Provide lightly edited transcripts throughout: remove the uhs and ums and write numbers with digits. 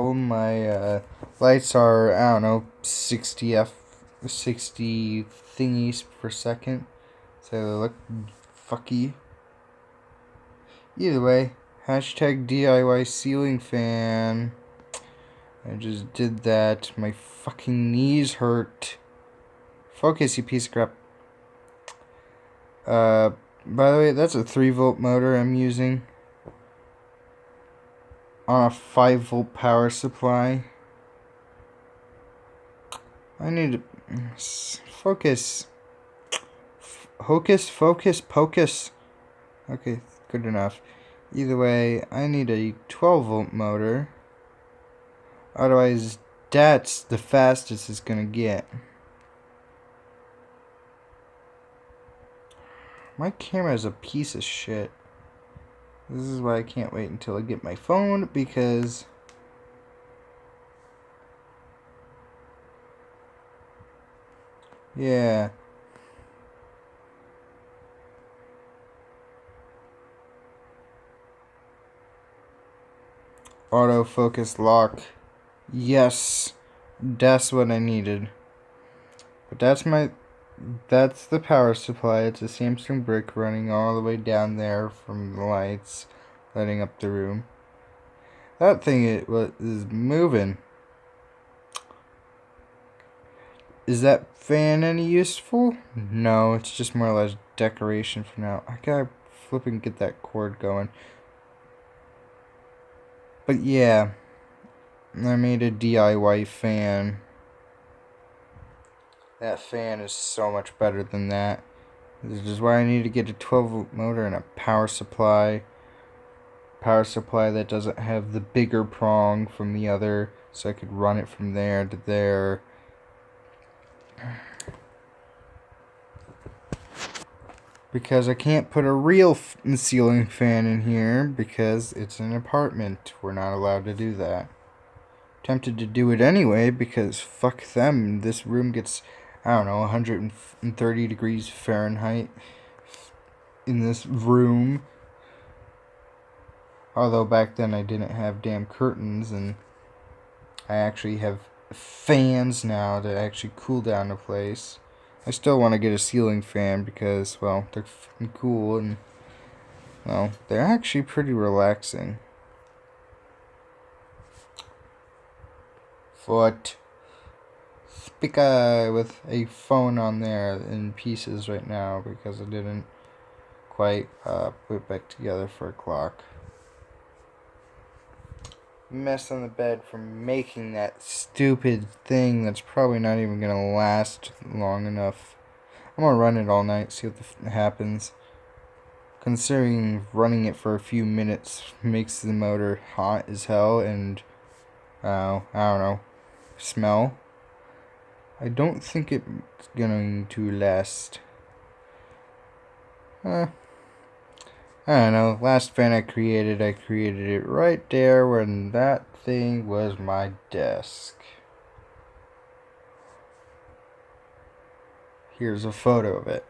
well, my lights are, I don't know, 60 thingies per second, so they look fucky. Either way, hashtag DIY ceiling fan. I just did that. My fucking knees hurt. Focus, you piece of crap. By the way, that's a 3-volt motor I'm using on a 5-volt power supply. I need to focus. Hocus, focus, pocus. Okay, good enough. Either way, I need a 12-volt motor. Otherwise, that's the fastest it's gonna get. My camera is a piece of shit. This is why I can't wait until I get my phone, because yeah. Autofocus lock. Yes. That's what I needed. But that's the power supply. It's a Samsung brick running all the way down there from the lights, lighting up the room. That thing is moving. Is that fan any useful? No, it's just more or less decoration for now. I gotta flipping get that cord going. But yeah, I made a DIY fan. That fan is so much better than that. This is why I need to get a 12-volt motor and a power supply. Power supply that doesn't have the bigger prong from the other, so I could run it from there to there. Because I can't put a real ceiling fan in here because it's an apartment. We're not allowed to do that. Tempted to do it anyway because fuck them. This room gets, I don't know, 130 degrees Fahrenheit in this room. Although back then I didn't have damn curtains, and I actually have fans now to actually cool down the place. I still want to get a ceiling fan because, well, they're fucking cool, and, well, they're actually pretty relaxing. Foot. Speaker with a phone on there in pieces right now because I didn't quite put it back together for a clock. Mess on the bed from making that stupid thing that's probably not even gonna last long enough. I'm gonna run it all night, see what happens. Considering running it for a few minutes makes the motor hot as hell and I don't know, smell. I don't think it's going to last. I don't know. Last fan I created it right there when that thing was my desk. Here's a photo of it.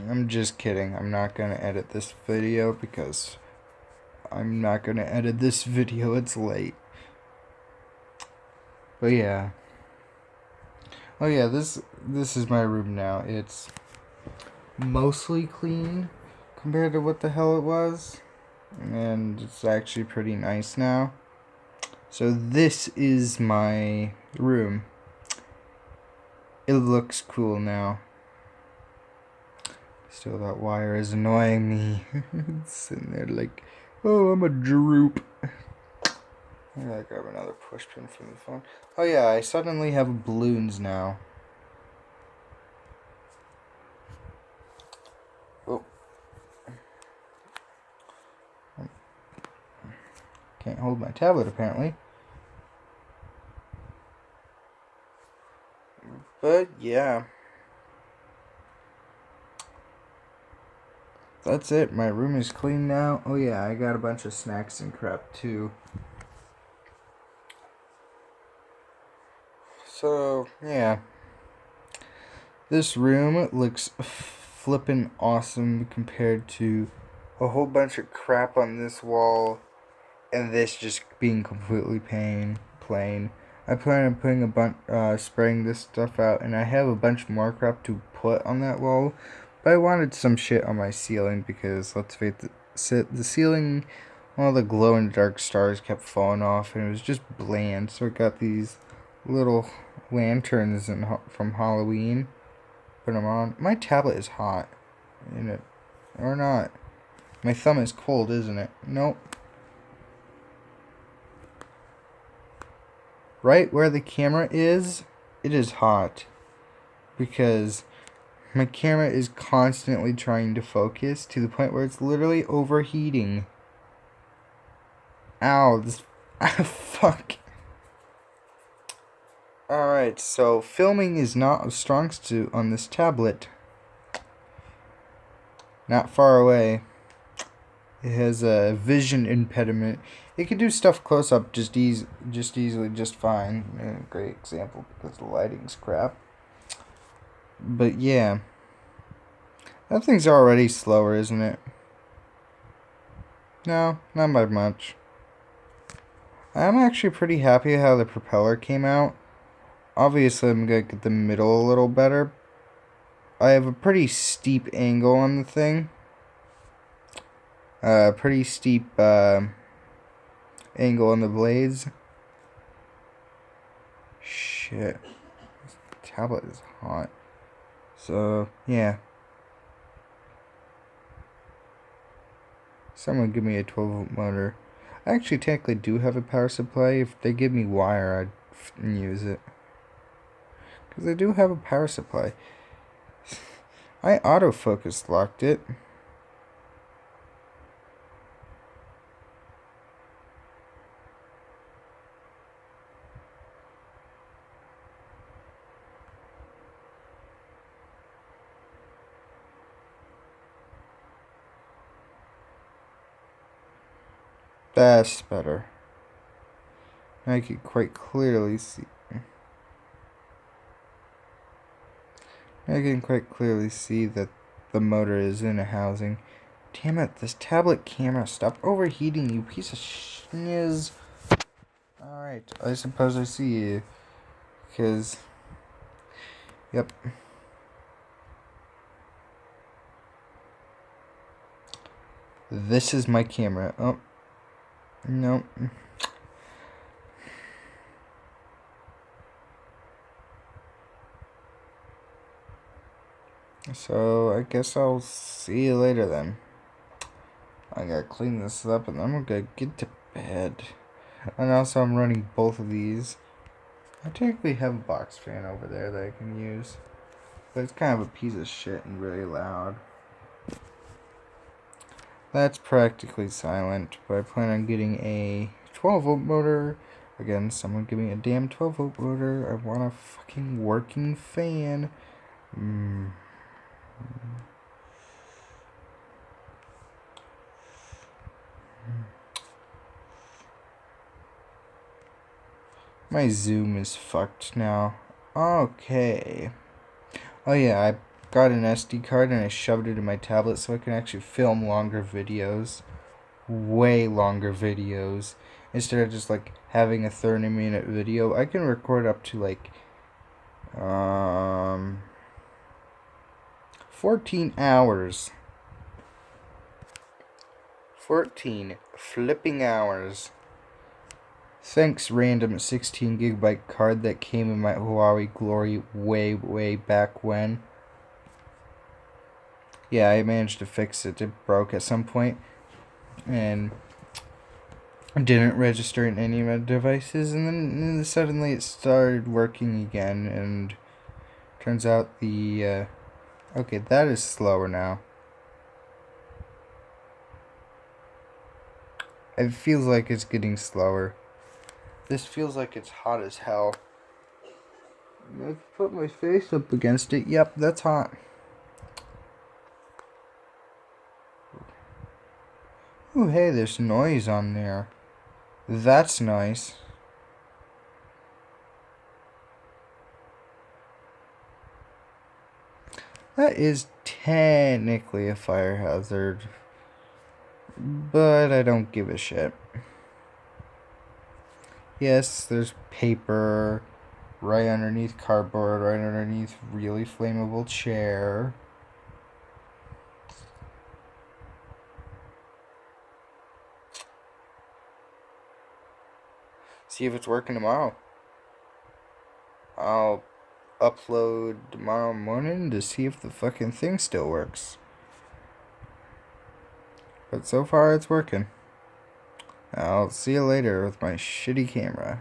I'm just kidding. I'm not going to edit this video because I'm not going to edit this video. It's late. But yeah. Oh yeah, this is my room now. It's mostly clean compared to what the hell it was, and it's actually pretty nice now. So this is my room. It looks cool now. Still, that wire is annoying me. It's sitting there like, oh, I'm a droop. I gotta grab another push pin from the phone. Oh yeah, I suddenly have balloons now. Oh. Can't hold my tablet apparently. But yeah. That's it. My room is clean now. Oh yeah, I got a bunch of snacks and crap too. So, yeah. This room looks flippin' awesome compared to a whole bunch of crap on this wall and this just being completely plain. I plan on putting a bunch, spraying this stuff out, and I have a bunch more crap to put on that wall, but I wanted some shit on my ceiling because, let's face it, the ceiling, all the glow in the dark stars kept falling off, and it was just bland, so I got these little lanterns from Halloween, put them on. My tablet is hot, isn't it? Or not. My thumb is cold, isn't it? Nope. Right where the camera is, it is hot. Because my camera is constantly trying to focus to the point where it's literally overheating. Ow, this... fuck. Alright, so filming is not a strong suit on this tablet. Not far away. It has a vision impediment. It can do stuff close up just easily, just fine. Great example because the lighting's crap. But yeah, that thing's already slower, isn't it? No, not by much. I'm actually pretty happy how the propeller came out. Obviously, I'm gonna get the middle a little better. I have a pretty steep angle on the thing. Pretty steep angle on the blades. Shit. This tablet is hot. So, yeah. Someone give me a 12-volt motor. I actually technically do have a power supply. If they give me wire, I'd use it. Because I do have a power supply. I autofocus locked it. That's better. I can quite clearly see. I can quite clearly see that the motor is in a housing. Damn it, this tablet camera, stop overheating, you piece of schniz. Alright, I suppose I see you. Because, yep. This is my camera. Oh. Nope. So, I guess I'll see you later then. I gotta clean this up and then I'm gonna get to bed. And also I'm running both of these. I technically have a box fan over there that I can use. But it's kind of a piece of shit and really loud. That's practically silent, but I plan on getting a 12-volt motor. Again, someone give me a damn 12-volt motor. I want a fucking working fan. My zoom is fucked now. Okay. Oh yeah, I got an SD card and I shoved it in my tablet so I can actually film longer videos. Way longer videos. Instead of just like having a 30-minute video, I can record up to like 14 hours. 14 flipping hours. Thanks, random 16 gigabyte card that came in my Huawei Glory way back when. Yeah, I managed to fix it. It broke at some point and didn't register in any of my devices, and then suddenly it started working again, and turns out the okay, that is slower now. It feels like it's getting slower. This feels like it's hot as hell. I put my face up against it. Yep, that's hot. Ooh, hey, there's noise on there. That's nice. That is technically a fire hazard, but I don't give a shit. Yes, there's paper right underneath cardboard, right underneath really flammable chair. See if it's working tomorrow. I'll upload tomorrow morning to see if the fucking thing still works. But so far it's working. I'll see you later with my shitty camera.